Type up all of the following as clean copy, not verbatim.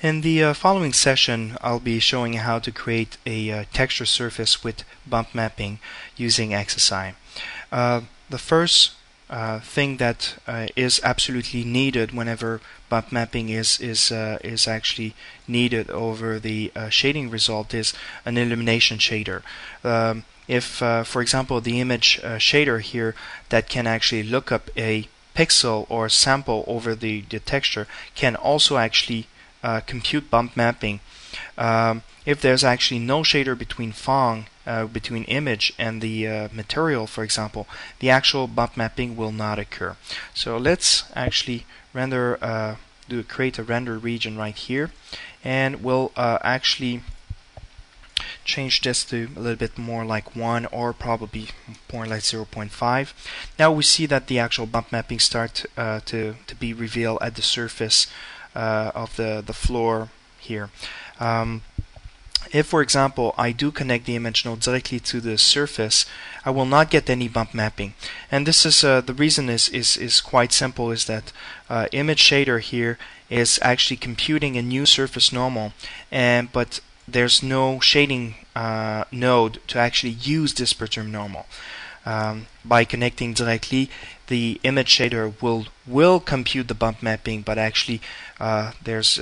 In the following session, I'll be showing how to create a texture surface with bump mapping using XSI. The first thing that is absolutely needed whenever bump mapping is actually needed over the shading result is an elimination shader. If, for example, the image shader here that can actually look up a pixel or sample over the texture can also actually compute bump mapping. If there's actually no shader between font, between image and the material, for example, the actual bump mapping will not occur. So let's actually create a render region right here, and we'll actually change this to a little bit more like 1 or probably more like 0.5. Now we see that the actual bump mapping start to be revealed at the surface of the floor here. If, for example, I do connect the image node directly to the surface, I will not get any bump mapping. And this is the reason is quite simple, is that image shader here is actually computing a new surface normal, but there's no shading node to actually use this perturb normal. By connecting directly, the image shader will compute the bump mapping, but actually there's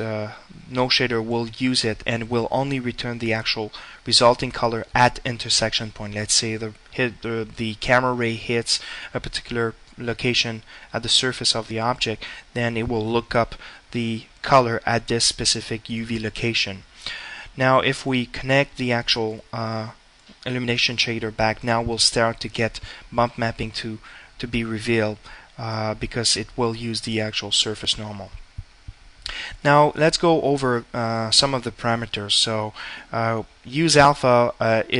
no shader will use it and will only return the actual resulting color at intersection point. Let's say the camera ray hits a particular location at the surface of the object, then it will look up the color at this specific UV location. Now if we connect the actual elimination shader back, now we'll start to get bump mapping to be revealed because it will use the actual surface normal. Now let's go over some of the parameters. So use alpha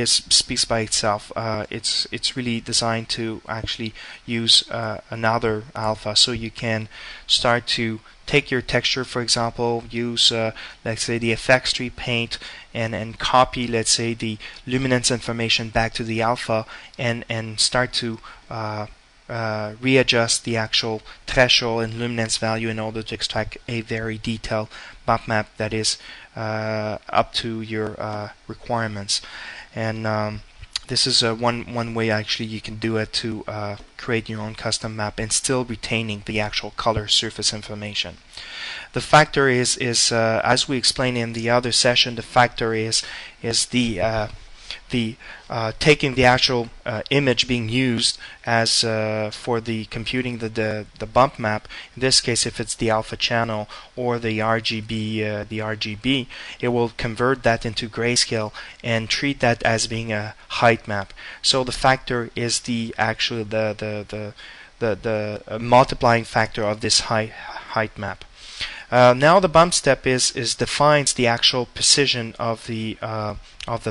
speaks by itself. It's really designed to actually use another alpha, so you can start to take your texture, for example, use let's say the effects tree paint and copy, let's say, the luminance information back to the alpha and start to readjust the actual threshold and luminance value in order to extract a very detailed bump map that is up to your requirements. And this is one way actually you can do it to create your own custom map and still retaining the actual color surface information. The factor is as we explained in the other session, the factor is the taking the actual image being used as for the computing the bump map. In this case, if it's the alpha channel or the RGB, it will convert that into grayscale and treat that as being a height map. So the factor is the actual the multiplying factor of this height map. Now the bump step defines the actual precision of the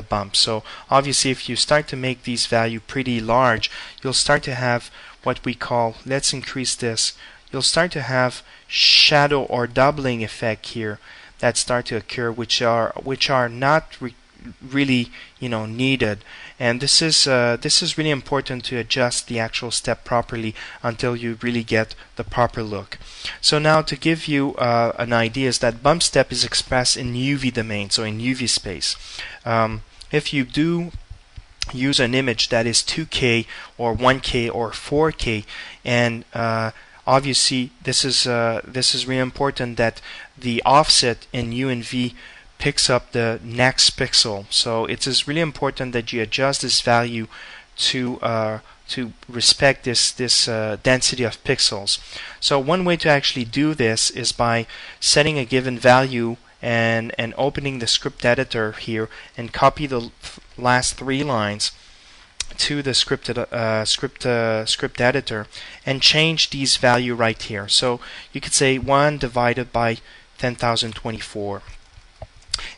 bump. So obviously, if you start to make these values pretty large, you'll start to have what we call, let's increase this, you'll start to have shadow or doubling effect here that start to occur, which are not really needed. And this is really important to adjust the actual step properly until you really get the proper look. So now to give you an idea, is that bump step is expressed in UV domain, so in UV space. If you do use an image that is 2K or 1K or 4K, and obviously this is really important that the offset in U and V picks up the next pixel. So it is really important that you adjust this value to respect this density of pixels. So one way to actually do this is by setting a given value and opening the script editor here and copy the last 3 lines to the script editor and change these value right here. So you could say 1 divided by 10,024.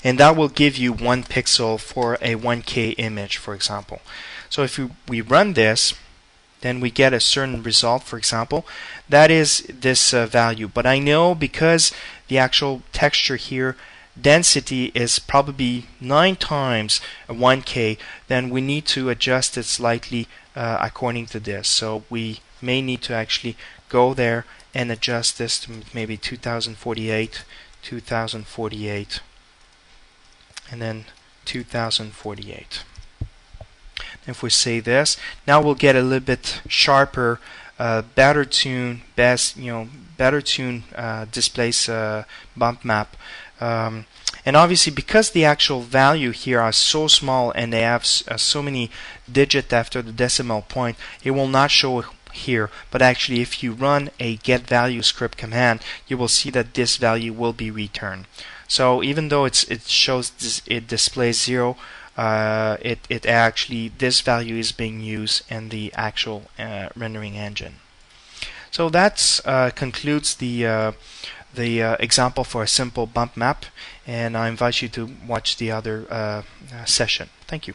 And that will give you 1 pixel for a 1K image, for example. So if we run this, then we get a certain result, for example. That is this value. But I know because the actual texture here, density is probably 9 times 1K, then we need to adjust it slightly according to this. So we may need to actually go there and adjust this to maybe 2048 2048, and then 2048. If we say this, now we'll get a little bit sharper, better tune, better tune displace bump map. And obviously, because the actual value here are so small and they have so many digits after the decimal point, it will not show here. But actually, if you run a get value script command, you will see that this value will be returned. So even though it displays 0, it actually, this value is being used in the actual rendering engine. So that concludes the example for a simple bump map, and I invite you to watch the other session. Thank you.